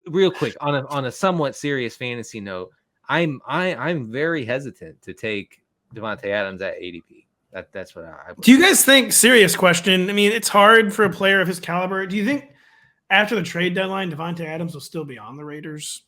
real quick on a somewhat serious fantasy note, I'm very hesitant to take Davante Adams at ADP. That's what I do. You guys think, serious question? I mean, it's hard for a player of his caliber. Do you think after the trade deadline, Davante Adams will still be on the Raiders?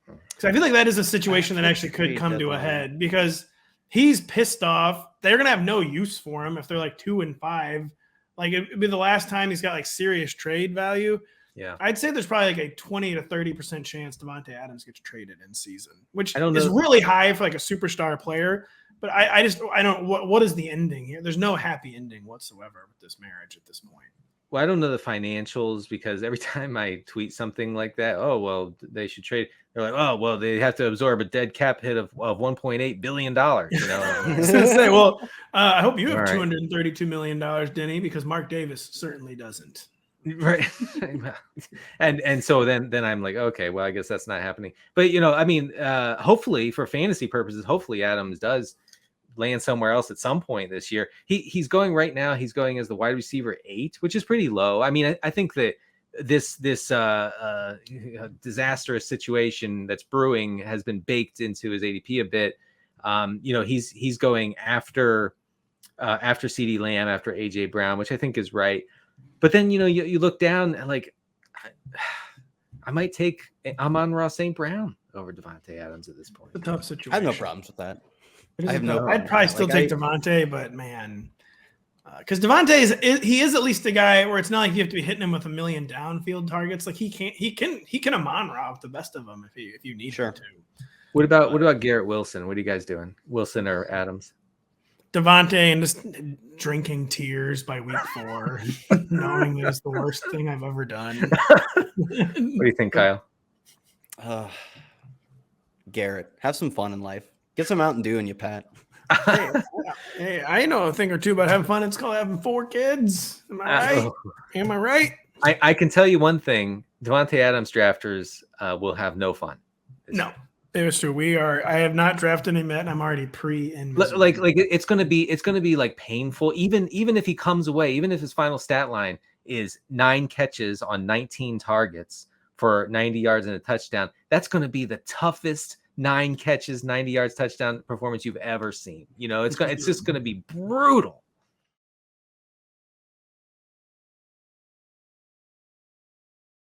Because I feel like that is a situation that actually could come to a head because he's pissed off. They're gonna have no use for him if they're like 2-5. Like it'd be the last time he's got like serious trade value. Yeah, I'd say there's probably like a 20 to 30% chance Davante Adams gets traded in season, which I don't know. is really high for like a superstar player. But I don't. What is the ending here? There's no happy ending whatsoever with this marriage at this point. Well, I don't know the financials because every time I tweet something like that, oh, well, they should trade. They're like, oh, well, they have to absorb a dead cap hit of $1.8 billion. You know, I was going to say, well, I hope you have right. $232 million, Denny, because Mark Davis certainly doesn't. Right. and so then I'm like, okay, well, I guess that's not happening. But, you know, I mean, hopefully for fantasy purposes, hopefully Adams does land somewhere else at some point this year. He's going right now. He's going as the wide receiver 8, which is pretty low. I mean, I think that this disastrous situation that's brewing has been baked into his ADP a bit. You know, he's going after CeeDee Lamb, after AJ Brown, which I think is right. But then, you know, you look down and like, I might take Amon-Ra St. Brown over Davante Adams at this point. It's a tough situation. I have no problems with that. I'd probably still take Davante, but man, because Davante is at least a guy where it's not like you have to be hitting him with a million downfield targets. Like he can Amon-Ra with the best of them if you need him to. What about Garrett Wilson? What are you guys doing? Wilson or Adams? Davante and just drinking tears by week 4, knowing it was the worst thing I've ever done. What do you think, Kyle? Garrett, have some fun in life. Get some Mountain Dew in you, Pat. Hey, I know a thing or two about having fun. It's called having 4 kids. Am I right? Am I right? I can tell you one thing. Davante Adams drafters will have no fun. No, it was true. I have not drafted him yet, and I'm already in. Like it's gonna be like painful. Even if he comes away, even if his final stat line is 9 catches on 19 targets for 90 yards and a touchdown, that's gonna be the toughest 9 catches, 90 yards touchdown performance you've ever seen. You know, it's just going to be brutal.